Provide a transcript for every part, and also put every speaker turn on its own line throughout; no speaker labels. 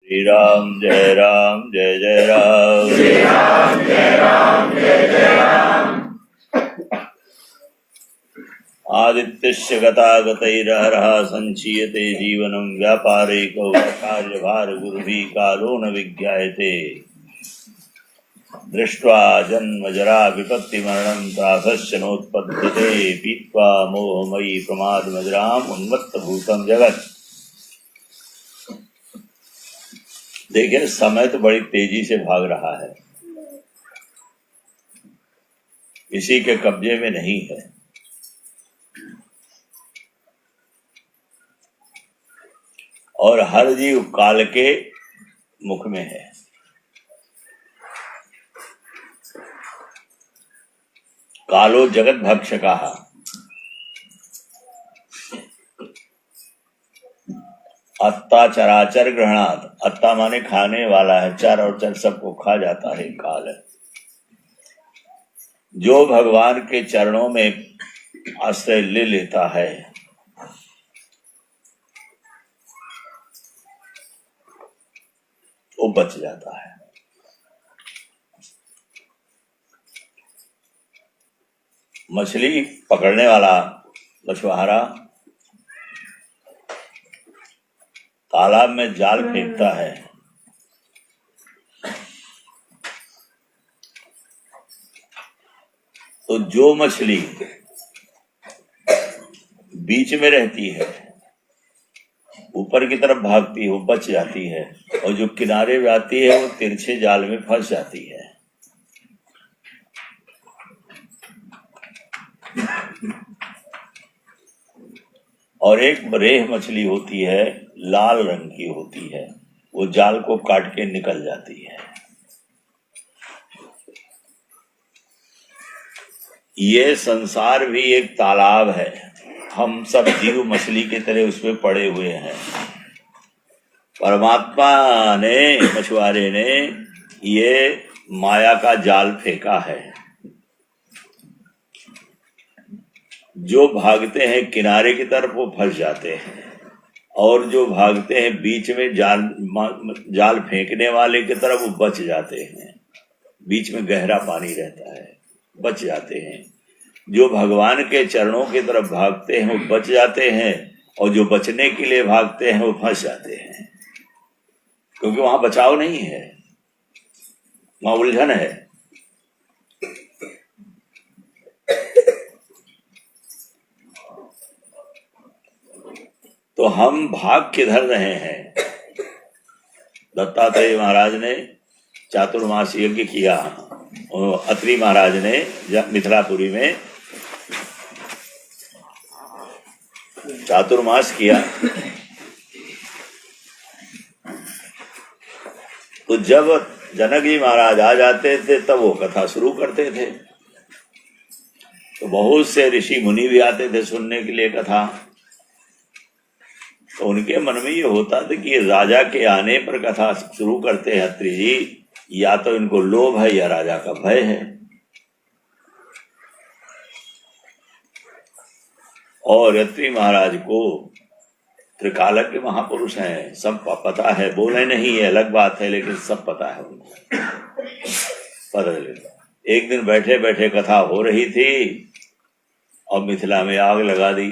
श्री राम जय राम जय जय राम।
श्री राम जय राम जय जय राम।
आदित्यस्य गतागतैरहरः संचीयते जीवनं व्यापारेकौ कार्यभार गुरुभिः कालो न विज्ञायते। दृष्ट्वा जन्म जरा विपत्ति मरणं त्रासश्च नोत्पद्यते। पीत्वा मोहमयी प्रमाद मदिराम् उन्मत्तभूतं जगत्। देखिए, समय तो बड़ी तेजी से भाग रहा है, किसी के कब्जे में नहीं है। और हर जीव काल के मुख में है। कालो जगत भक्षकः। अत्ता चराचर ग्रहणात्। अत्ता माने खाने वाला है, चर और चर सबको खा जाता है, काल है। जो भगवान के चरणों में आश्रय ले लेता है वो बच जाता है। मछली पकड़ने वाला मछुआरा तालाब में जाल फेंकता है, तो जो मछली बीच में रहती है, ऊपर की तरफ भागती है, वो बच जाती है। और जो किनारे पे आती है वो तिरछे जाल में फंस जाती है। और एक रेह मछली होती है, लाल रंग की होती है, वो जाल को काट के निकल जाती है। ये संसार भी एक तालाब है, हम सब जीव मछली की तरह उसमें पड़े हुए हैं। परमात्मा ने, मछुआरे ने ये माया का जाल फेंका है। जो भागते हैं किनारे की तरफ वो फंस जाते हैं, और जो भागते हैं बीच में जाल फेंकने वाले की तरफ वो बच जाते हैं। बीच में गहरा पानी रहता है, बच जाते हैं। जो भगवान के चरणों की तरफ भागते हैं वो बच जाते हैं, और जो बचने के लिए भागते हैं वो फंस जाते हैं, क्योंकि वहां बचाव नहीं है, वहां उलझन है। तो हम भाग किधर रहे हैं? दत्तात्रेय महाराज ने चातुर्मास यज्ञ किया, अत्रि महाराज ने मिथिलापुरी में चातुर्मास किया। तो जब जनक जी महाराज आ जाते थे तब वो कथा शुरू करते थे। तो बहुत से ऋषि मुनि भी आते थे सुनने के लिए कथा। तो उनके मन में ये होता था कि राजा के आने पर कथा शुरू करते हैं अत्रि जी, या तो इनको लोभ है या राजा का भय है। और अत्रि महाराज को त्रिकालज्ञ के महापुरुष हैं, सब पता है, बोले नहीं है अलग बात है, लेकिन सब पता है उनको, पता है। एक दिन बैठे बैठे कथा हो रही थी और मिथिला में आग लगा दी।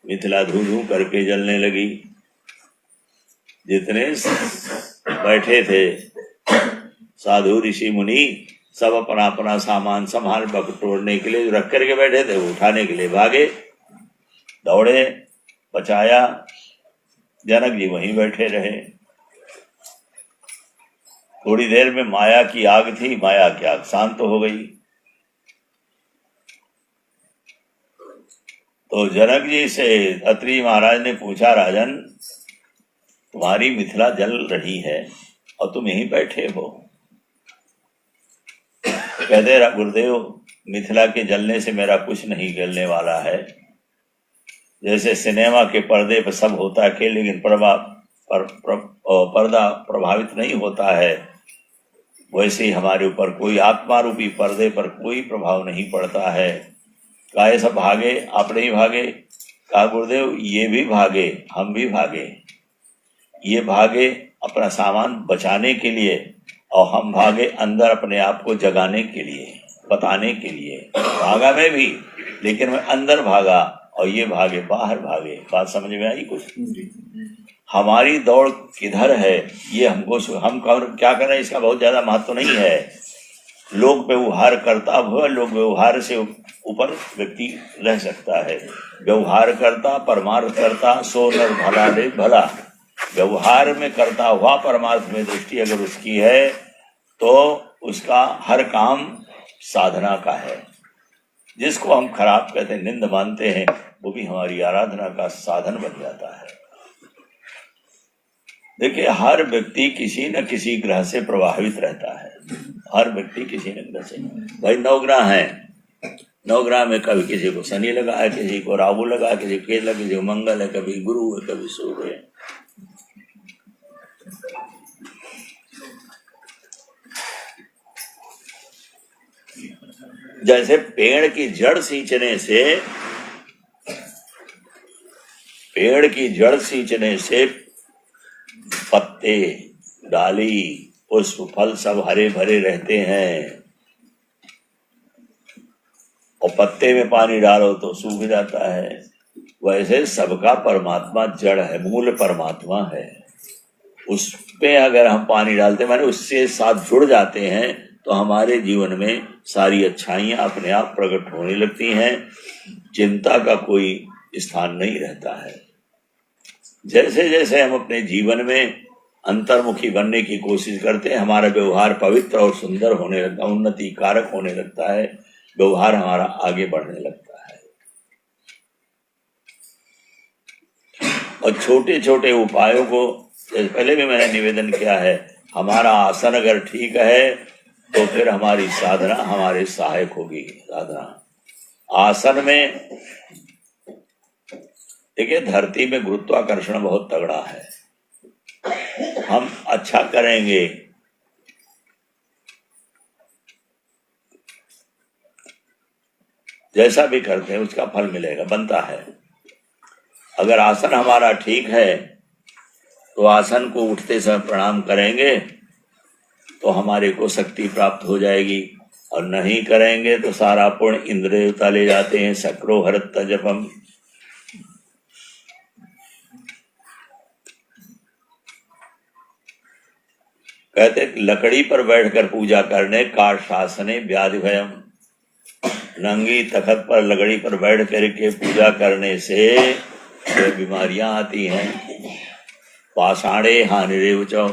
मिथिला धू धू करके जलने लगी। जितने बैठे थे साधु ऋषि मुनि सब अपना अपना सामान संभाल बटोरने के लिए रख करके बैठे थे, वो उठाने के लिए भागे, दौड़े, बचाया। जनक जी वहीं बैठे रहे। थोड़ी देर में माया की आग थी, माया की आग शांत हो गई। तो जनक जी से अत्रि महाराज ने पूछा, राजन तुम्हारी मिथिला जल रही है और तुम यहीं बैठे हो। कहते गुरुदेव, मिथिला के जलने से मेरा कुछ नहीं जलने वाला है। जैसे सिनेमा के पर्दे पर सब होता है, लेकिन पर्दा प्रभावित नहीं होता है, वैसे ही हमारे ऊपर कोई आत्मा रूपी पर्दे पर कोई प्रभाव नहीं पड़ता है। काहे सब भागे, आप नहीं भागे? कहा गुरुदेव ये भी भागे, हम भी भागे। ये भागे अपना सामान बचाने के लिए, और हम भागे अंदर अपने आप को जगाने के लिए, बताने के लिए। भागा मैं भी, लेकिन मैं अंदर भागा और ये भागे बाहर भागे। बात समझ में आई कुछ? हमारी दौड़ किधर है ये हमको, हम क्या कर रहे हैं इसका बहुत ज्यादा महत्व नहीं है। लोग व्यवहार करता हुआ, लोग व्यवहार से ऊपर व्यक्ति रह सकता है। व्यवहार करता परमार्थ करता सो नर भला रे भला। व्यवहार में करता हुआ परमार्थ में दृष्टि अगर उसकी है तो उसका हर काम साधना का है। जिसको हम खराब कहते हैं, निंद मानते हैं, वो भी हमारी आराधना का साधन बन जाता है। देखिए, हर व्यक्ति किसी न किसी ग्रह से प्रभावित रहता है। हर व्यक्ति किसी न ग्रह से। भाई 9 ग्रह हैं, 9 ग्रह में कभी किसी को शनि लगा है, किसी को राहु लगा है, किसी को केतु लगा, किसी को मंगल है, कभी गुरु है, कभी सूर्य है। जैसे पेड़ की जड़ सींचने से पत्ते, डाली, पुष्प, फल सब हरे भरे रहते हैं, और पत्ते में पानी डालो तो सूख जाता है। वैसे सबका परमात्मा जड़ है, मूल परमात्मा है। उस पे अगर हम पानी डालते, माने उससे साथ जुड़ जाते हैं, तो हमारे जीवन में सारी अच्छाइयां अपने आप प्रकट होने लगती हैं। चिंता का कोई स्थान नहीं रहता है। जैसे जैसे हम अपने जीवन में अंतर्मुखी बनने की कोशिश करते हैं, हमारा व्यवहार पवित्र और सुंदर होने लगता है, उन्नति कारक होने लगता है, व्यवहार हमारा आगे बढ़ने लगता है। और छोटे छोटे उपायों को, पहले भी मैंने निवेदन किया है, हमारा आसन अगर ठीक है तो फिर हमारी साधना हमारे सहायक होगी। साधना आसन में, देखिए धरती में गुरुत्वाकर्षण बहुत तगड़ा है। हम अच्छा करेंगे जैसा भी करते हैं उसका फल मिलेगा, बनता है। अगर आसन हमारा ठीक है तो आसन को उठते समय प्रणाम करेंगे तो हमारे को शक्ति प्राप्त हो जाएगी, और नहीं करेंगे तो सारा पुण्य इंद्र देवता ले जाते हैं। शक्रो हरत जपम। कहते लकड़ी पर बैठकर पूजा करने का शासने व्याधि भयम। नंगी तखत पर लकड़ी पर बैठ करके पूजा करने से बीमारियां आती हैं। पाषाणे हानि रेवचो।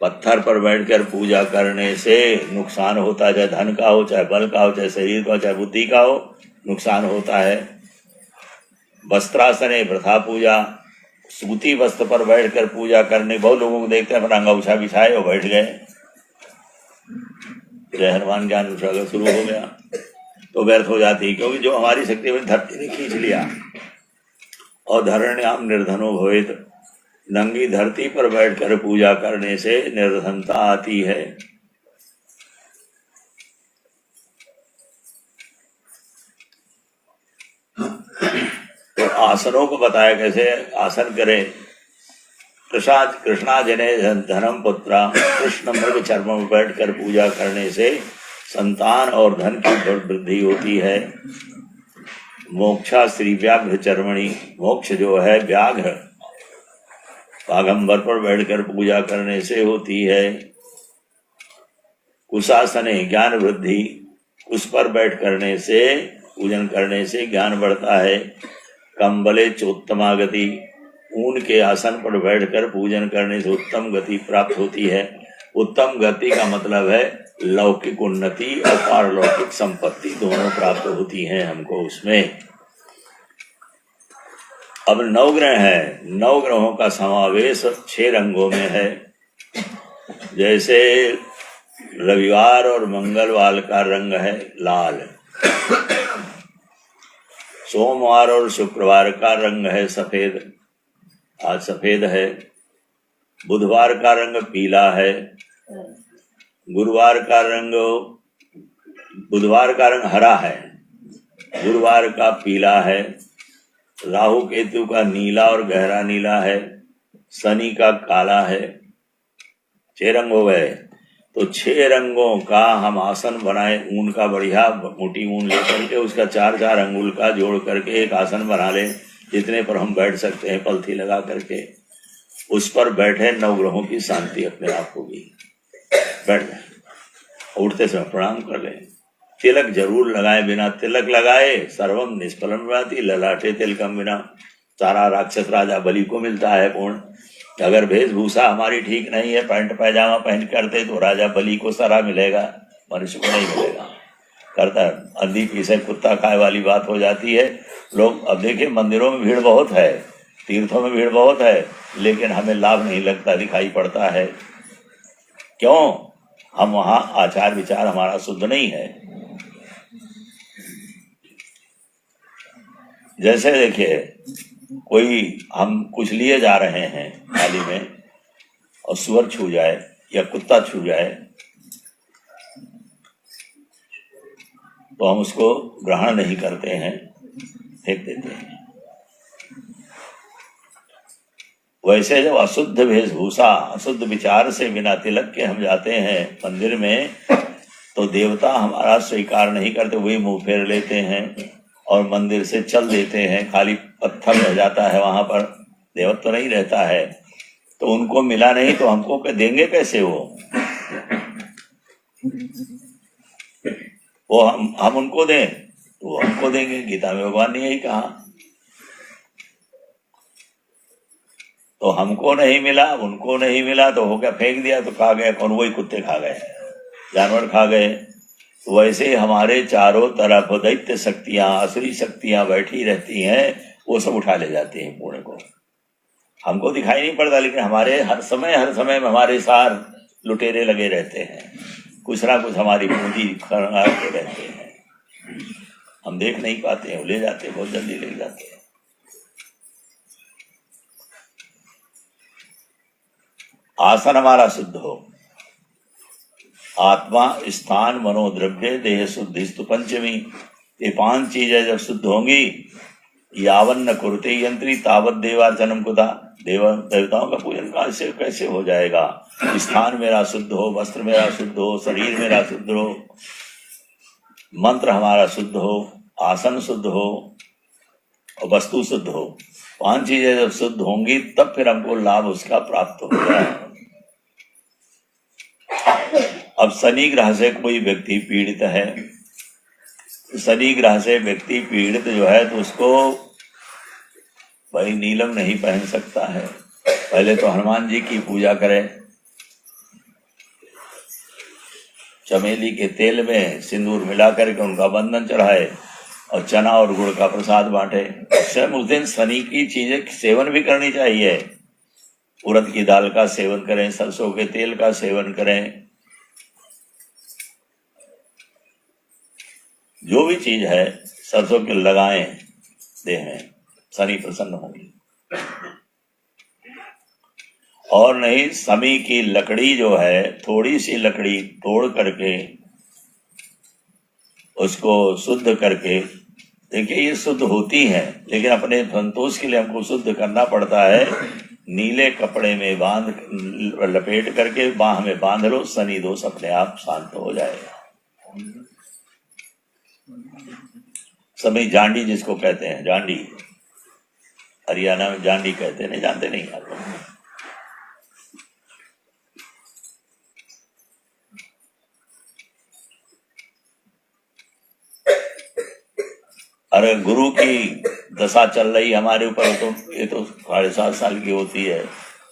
पत्थर पर बैठकर पूजा करने से नुकसान होता है, चाहे धन का हो, चाहे बल का हो, चाहे शरीर का हो, चाहे बुद्धि का हो, नुकसान होता है। वस्त्रासने वृथा पूजा। सूती वस्त्र पर बैठकर पूजा करने, बहुत लोगों को देखते हैं अपना अंगूछा बिछाए और बैठ गए, जय हनुमान ज्ञान उजागर शुरू हो गया तो व्यर्थ हो जाती है। क्योंकि जो हमारी शक्ति में धरती ने खींच लिया। और धरण्याम निर्धनो भवेत। नंगी धरती पर बैठकर पूजा करने से निर्धनता आती है। तो आसनों को बताया कैसे आसन करें। कृष्णा जने धनम पुत्रा। कृष्ण मृग चर्म में बैठकर पूजा करने से संतान और धन की वृद्धि होती है। मोक्षा श्री व्याघ्र चर्मणि। मोक्ष जो है व्याघ्र बाघंबर पर बैठकर पूजा करने से होती है। कुशासने ज्ञान वृद्धि। उस पर बैठ करने से, पूजन करने से ज्ञान बढ़ता है। कंबले चोत्तमा गति। ऊन के आसन पर बैठकर पूजन करने से उत्तम गति प्राप्त होती है। उत्तम गति का मतलब है लौकिक उन्नति और पारलौकिक संपत्ति दोनों प्राप्त होती हैं हमको उसमें। अब 9 ग्रह है, 9 ग्रहों का समावेश 6 रंगों में है। जैसे रविवार और मंगलवार का रंग है लाल। सोमवार और शुक्रवार का रंग है सफेद, आज सफेद है। बुधवार का रंग पीला है। बुधवार का रंग हरा है। गुरुवार का पीला है। राहु केतु का नीला और गहरा नीला है। शनि का काला है। 6 रंग हो गए, तो 6 रंगों का हम आसन बनाए, ऊन का बढ़िया मोटी ऊन लेकर के उसका 4-4 अंगुल का जोड़ करके एक आसन बना ले, जितने पर हम बैठ सकते हैं पलथी लगा करके, उस पर बैठे 9 ग्रहों की शांति अपने आप होगी। बैठ जाए, उठते समय प्रणाम कर ले। तिलक जरूर लगाए, बिना तिलक लगाए सर्वम निष्फलम भाति, ललाटे तिलकम बिना। सारा राक्षस राजा बलि को मिलता है पूर्ण। अगर वेशभूषा हमारी ठीक नहीं है, पैंट पैजामा पहन करते, तो राजा बलि को सारा मिलेगा, मनुष्य को नहीं मिलेगा। करता है अंधी पीछे कुत्ता खाए वाली बात हो जाती है। लोग अब देखिए, मंदिरों में भीड़ बहुत है, तीर्थों में भीड़ बहुत है, लेकिन हमें लाभ नहीं लगता, दिखाई पड़ता है। क्यों? हम वहां आचार विचार हमारा शुद्ध नहीं है। जैसे देखिए, कोई हम कुछ लिए जा रहे हैं थाली में और सुअर छू जाए या कुत्ता छू जाए, तो हम उसको ग्रहण नहीं करते हैं, फेंक देते हैं। वैसे जब अशुद्ध वेशभूषा, अशुद्ध विचार से बिना तिलक के हम जाते हैं मंदिर में, तो देवता हमारा स्वीकार नहीं करते, वही मुंह फेर लेते हैं और मंदिर से चल देते हैं। खाली पत्थर रह जाता है वहां पर, देवत्व तो नहीं रहता है। तो उनको मिला नहीं तो हमको देंगे कैसे? वो हम उनको दें तो वो हमको देंगे। गीता में भगवान ने यही कहा। तो हमको नहीं मिला, उनको नहीं मिला, तो हो गया, फेंक दिया तो खा गए कौन? वही कुत्ते खा गए, जानवर खा गए। तो वैसे हमारे चारों तरफ दैत्य शक्तियां, असुरी शक्तियां बैठी रहती हैं, वो सब उठा ले जाती हैं पुण्य को। हमको दिखाई नहीं पड़ता, लेकिन हमारे हर समय में हमारे सार लुटेरे लगे रहते हैं, कुछ ना कुछ हमारी पूंजी खंगालते रहते हैं। हम देख नहीं पाते हैं, ले जाते हैं, बहुत जल्दी ले जाते हैं। आसन हमारा शुद्ध हो, आत्मा, स्थान, मनोद्रव्य, देह शुद्धिस्तु पंचमी, ये 5 चीजें जब शुद्ध होंगी, यावन्न कुरुते यंत्री तावत देवार्चनम कुता, देवताओं का पूजन कैसे हो जाएगा? स्थान मेरा शुद्ध हो, वस्त्र मेरा शुद्ध हो, शरीर मेरा शुद्ध हो, मंत्र हमारा शुद्ध हो, आसन शुद्ध हो और वस्तु शुद्ध हो। 5 चीजें जब शुद्ध होंगी तब फिर हमको लाभ उसका प्राप्त होगा। अब शनि ग्रह से कोई व्यक्ति पीड़ित है, शनि ग्रह से व्यक्ति पीड़ित जो है, तो उसको भाई नीलम नहीं पहन सकता है। पहले तो हनुमान जी की पूजा करें, चमेली के तेल में सिंदूर मिला करके उनका बंधन चढ़ाए और चना और गुड़ का प्रसाद बांटे। स्वयं उस दिन शनि की चीजें सेवन भी करनी चाहिए। उड़द की दाल का सेवन करें, सरसों के तेल का सेवन करें, जो भी चीज है सरसों के लगाएं देह में, शनि प्रसन्न होंगी। और नहीं, समी की लकड़ी जो है, थोड़ी सी लकड़ी तोड़ करके उसको शुद्ध करके, देखिए ये शुद्ध होती है, लेकिन अपने संतोष के लिए हमको शुद्ध करना पड़ता है। नीले कपड़े में बांध, लपेट करके बाह में बांध लो, शनि दोष अपने आप शांत हो जाएगा। सभी जांडी जिसको कहते हैं, जांडी, हरियाणा में जांडी कहते हैं, नहीं जानते? नहीं आप लोग? अरे गुरु की दशा चल रही हमारे ऊपर, तो ये तो 7.5 साल की होती है,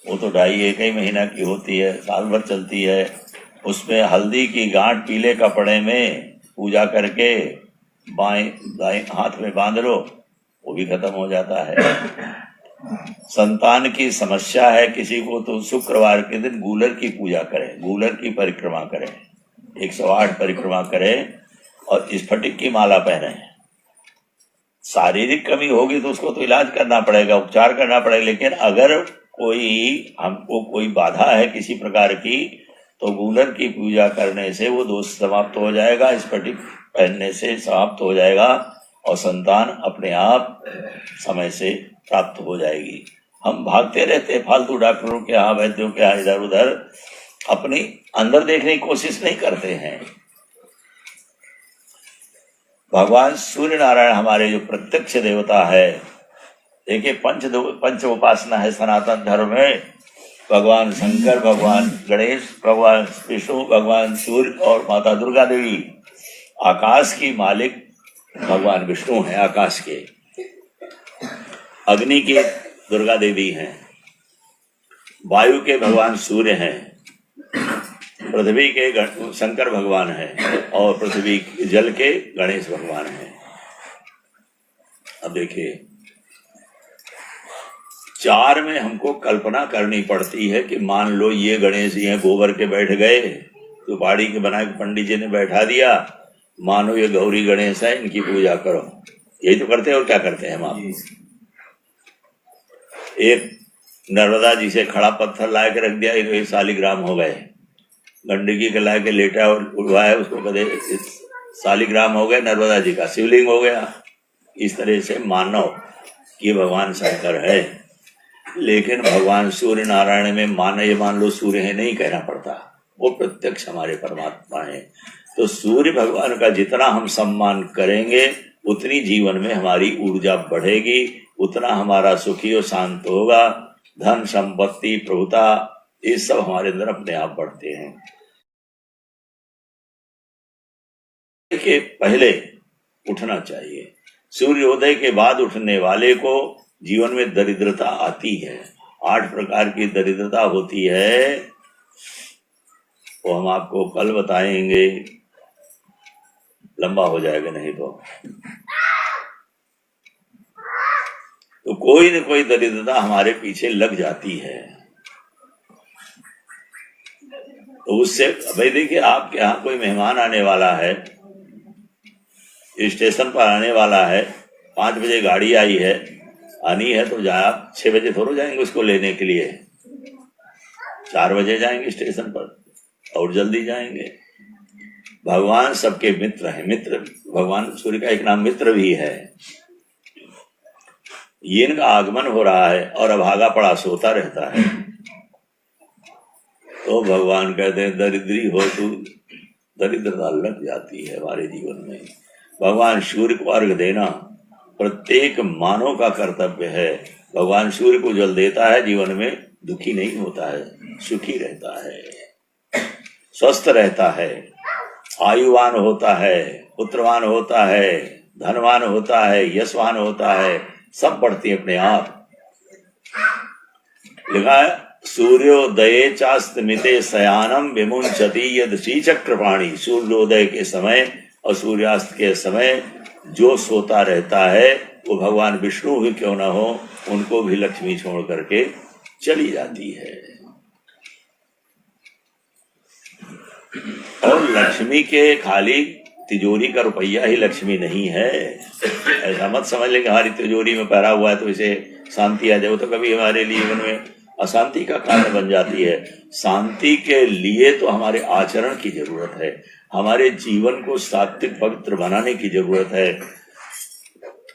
वो तो 2.5-1 महीना की होती है, साल भर चलती है। उसमें हल्दी की गांठ पीले कपड़े में पूजा करके बाएं दाएं हाथ में बांध लो, वो भी खत्म हो जाता है। संतान की समस्या है किसी को, तो शुक्रवार के दिन गूलर की पूजा करें, गूलर की परिक्रमा करें, 108 परिक्रमा करें और स्फटिक की माला पहने। शारीरिक कमी होगी तो उसको तो इलाज करना पड़ेगा, उपचार करना पड़ेगा, लेकिन अगर हमको कोई बाधा है किसी प्रकार की, तो गूलर की पूजा करने से वो दोष समाप्त हो जाएगा, स्फटिक पहनने से समाप्त हो जाएगा और संतान अपने आप समय से प्राप्त हो जाएगी। हम भागते रहते फालतू डॉक्टरों के यहाँ, वैद्यों के यहाँ, इधर उधर, अपनी अंदर देखने की कोशिश नहीं करते हैं। भगवान सूर्य नारायण हमारे जो प्रत्यक्ष देवता है, देखिए पंच उपासना है सनातन धर्म में। भगवान शंकर, भगवान गणेश, भगवान विष्णु, भगवान सूर्य और माता दुर्गा देवी। आकाश की मालिक भगवान विष्णु है, आकाश के। अग्नि के दुर्गा देवी हैं, वायु के भगवान सूर्य हैं, पृथ्वी के शंकर भगवान हैं और पृथ्वी जल के गणेश भगवान हैं। अब देखिए, चार में हमको कल्पना करनी पड़ती है कि मान लो ये गणेश जी हैं, गोबर के बैठ गए, तो बाड़ी के बना के पंडित जी ने बैठा दिया, मानो ये गौरी गणेश है, इनकी पूजा करो। यही तो करते हैं, और क्या करते हैं हम आप। एक नर्मदा जी से खड़ा पत्थर ला के रख दिया, ये शालिग्राम हो गए। गंडकी के ला के लेटा और उड़वाया, उसको कदे शालिग्राम हो गए, नर्मदा जी का शिवलिंग हो गया। इस तरह से मानो कि भगवान शंकर है, लेकिन भगवान सूर्य नारायण में मान लो सूर्य है नहीं कहना पड़ता, वो प्रत्यक्ष हमारे परमात्मा है। तो सूर्य भगवान का जितना हम सम्मान करेंगे, उतनी जीवन में हमारी ऊर्जा बढ़ेगी, उतना हमारा सुखी और शांत होगा। धन संपत्ति प्रभुता ये सब हमारे अंदर अपने आप बढ़ते हैं। देखिए, पहले उठना चाहिए। सूर्योदय के बाद उठने वाले को जीवन में दरिद्रता आती है। 8 प्रकार की दरिद्रता होती है, वो हम आपको कल बताएंगे, लंबा हो जाएगा नहीं तो कोई न कोई दरिद्रता हमारे पीछे लग जाती है। तो उससे भाई देखिए, आपके यहाँ कोई मेहमान आने वाला है, स्टेशन पर आने वाला है, 5 बजे गाड़ी आई है, आनी है, तो आप 6 बजे थोड़ा जाएंगे उसको लेने के लिए, 4 बजे जाएंगे स्टेशन पर और जल्दी जाएंगे। भगवान सबके मित्र हैं। मित्र, भगवान सूर्य का एक नाम मित्र भी है। ये इनका आगमन हो रहा है और अभागा पड़ा सोता रहता है, तो भगवान कहते हैं दरिद्री हो तू, दरिद्रता लग जाती है हमारे जीवन में। भगवान सूर्य को अर्घ देना प्रत्येक मानव का कर्तव्य है। भगवान सूर्य को जल देता है, जीवन में दुखी नहीं होता है, सुखी रहता है, स्वस्थ रहता है, आयुवान होता है, पुत्रवान होता है, धनवान होता है, यशवान होता है, सब बढ़ती अपने आप। लिखा है सूर्योदये चास्तमिते शयानम विमुंचति यद श्रीचक्रपाणि। सूर्योदय के समय और सूर्यास्त के समय जो सोता रहता है, वो भगवान विष्णु भी क्यों न हो, उनको भी लक्ष्मी छोड़ करके चली जाती है। और लक्ष्मी के खाली तिजोरी का रुपया ही लक्ष्मी नहीं है। ऐसा मत समझ लेंगे हमारी तिजोरी में पहरा हुआ है तो इसे शांति आ जाए, तो कभी हमारे जीवन में अशांति का कारण बन जाती है। शांति के लिए तो हमारे आचरण की जरूरत है, हमारे जीवन को सात्विक पवित्र बनाने की जरूरत है।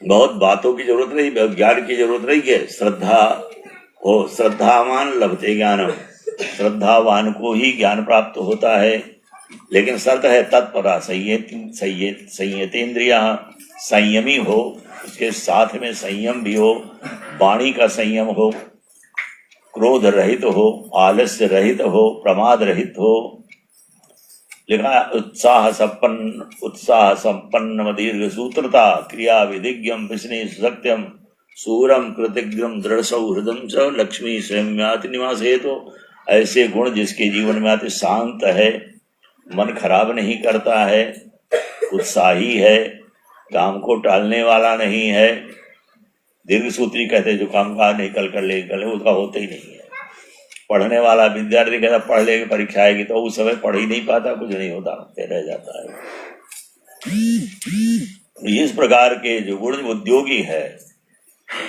बहुत बातों की जरूरत नहीं, ज्ञान की जरूरत नहीं है। श्रद्धा हो, श्रद्धावान लभते ज्ञानम, श्रद्धावान को ही ज्ञान प्राप्त होता है। लेकिन शर्त है तत्परा संयतेन्द्रिया, संयमी हो, उसके साथ में संयम भी हो, वाणी का संयम हो, क्रोध रहित हो, आलस्य रहित हो, प्रमाद रहित हो। लिखा उत्साह संपन्न दीर्घ सूत्रता, क्रिया विधिज्ञम विष्णु सत्यम, सूरम कृतिज्ञम दृढ़ सौहृदम च लक्ष्मी स्वयं निवास है। तो ऐसे गुण जिसके जीवन में आते, शांत है, मन खराब नहीं करता है, उत्साही है, काम को टालने वाला नहीं है। दीर्घ सूत्री कहते जो काम काज नहीं कल कर ले, उसका होता ही नहीं है। पढ़ने वाला विद्यार्थी कहता पढ़ ले, परीक्षा आएगी, तो उस समय पढ़ ही नहीं पाता, कुछ नहीं होता, रह जाता है। इस प्रकार के जो गुण उद्योगी है,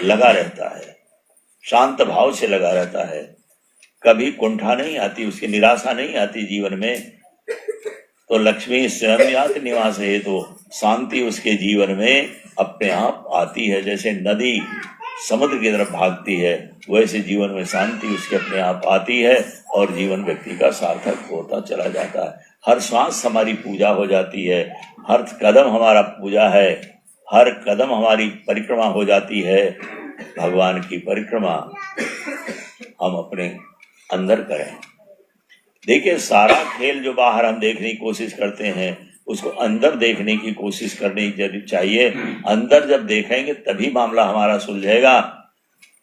लगा रहता है, शांत भाव से लगा रहता है, कभी कुंठा नहीं आती, उसकी निराशा नहीं आती जीवन में, तो लक्ष्मी स्वयं निवास है। तो शांति उसके जीवन में अपने आप आती है। जैसे नदी समुद्र की तरफ भागती है, वैसे जीवन में शांति उसके अपने आप आती है और जीवन व्यक्ति का सार्थक होता चला जाता है। हर श्वास हमारी पूजा हो जाती है, हर कदम हमारा पूजा है, हर कदम हमारी परिक्रमा हो जाती है। भगवान की परिक्रमा हम अपने अंदर करें। देखिए, सारा खेल जो बाहर हम देखने की कोशिश करते हैं, उसको अंदर देखने की कोशिश करनी चाहिए। अंदर जब देखेंगे तभी मामला हमारा सुलझेगा,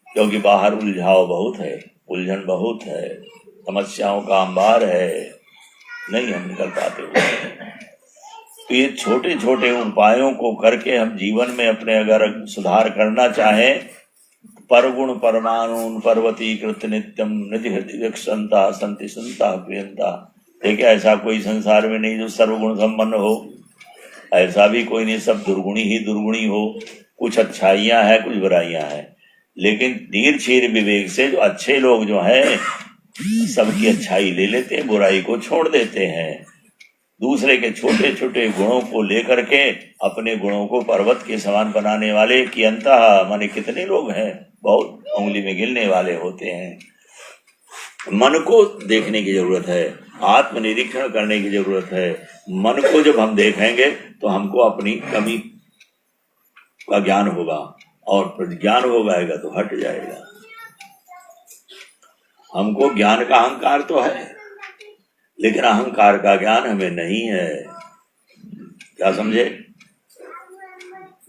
क्योंकि बाहर उलझाव बहुत है, उलझन बहुत है, समस्याओं का अंबार है, नहीं हम निकल पाते हैं। तो ये छोटे छोटे उपायों को करके हम जीवन में अपने अगर सुधार करना चाहें, परगुण परमाणु पर्वती कृत नित्यम निधि हृदय संता संति संता प्रियंता। देखिए, ऐसा कोई संसार में नहीं जो सर्वगुण संपन्न हो, ऐसा भी कोई नहीं, सब दुर्गुणी ही दुर्गुणी हो। कुछ अच्छाइयां हैं, कुछ बुराइयां हैं, लेकिन तीर छीर विवेक से जो अच्छे लोग जो हैं सबकी अच्छाई ले लेते हैं, बुराई को छोड़ देते हैं। दूसरे के छोटे छोटे गुणों को लेकर के अपने गुणों को पर्वत के समान बनाने वाले की अंतः माने कितने लोग हैं, बहुत उंगली में गिनने वाले होते हैं। मन को देखने की जरूरत है, आत्मनिरीक्षण करने की जरूरत है। मन को जब हम देखेंगे तो हमको अपनी कमी का ज्ञान होगा, और ज्ञान हो जाएगा तो हट जाएगा। हमको ज्ञान का अहंकार तो है, लेकिन अहंकार का ज्ञान हमें नहीं है। क्या समझे?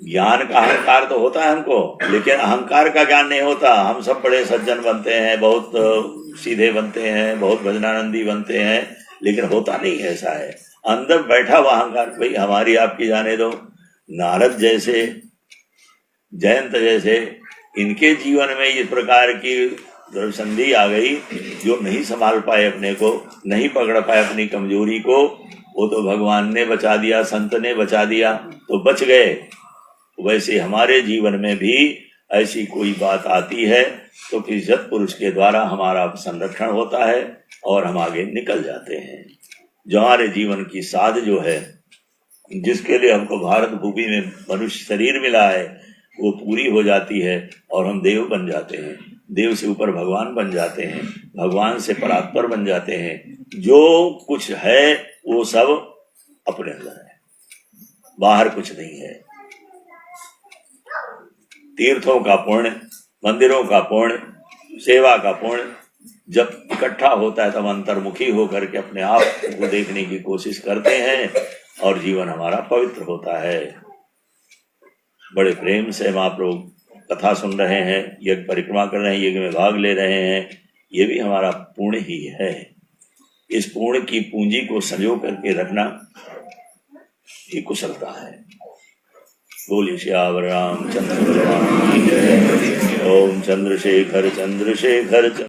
ज्ञान का अहंकार तो होता है हमको, लेकिन अहंकार का ज्ञान नहीं होता। हम सब बड़े सज्जन बनते हैं, बहुत सीधे बनते हैं, बहुत भजनानंदी बनते हैं, लेकिन होता नहीं ऐसा है। अंदर बैठा हुआ अहंकार, भाई हमारी आपकी जाने दो। नारद जैसे, जयंत जैसे, इनके जीवन में इस प्रकार की संधि आ गई जो नहीं संभाल पाए अपने को, नहीं पकड़ पाए अपनी कमजोरी को, वो तो भगवान ने बचा दिया, संत ने बचा दिया तो बच गए। वैसे हमारे जीवन में भी ऐसी कोई बात आती है तो फिर सत्पुरुष के द्वारा हमारा संरक्षण होता है और हम आगे निकल जाते हैं। जो हमारे जीवन की साध जो है, जिसके लिए हमको भारत भूमि में मनुष्य शरीर मिला है, वो पूरी हो जाती है और हम देव बन जाते हैं। देव से ऊपर भगवान बन जाते हैं, भगवान से परात्पर बन जाते हैं। जो कुछ है वो सब अपने अंदर है, बाहर कुछ नहीं है। तीर्थों का पुण्य, मंदिरों का पुण्य, सेवा का पुण्य जब इकट्ठा होता है तब अंतर्मुखी होकर के अपने आप को देखने की कोशिश करते हैं और जीवन हमारा पवित्र होता है। बड़े प्रेम से महाप्रभु कथा सुन रहे हैं, यज्ञ परिक्रमा कर रहे हैं, यज्ञ में भाग ले रहे हैं, ये भी हमारा पुण्य ही है। इस पुण्य की पूंजी को संजो करके रखना ही कुशलता है। बोलिए श्यावर रामचंद्र भगवान की जय। ओम चंद्रशेखर चंद्रशेखर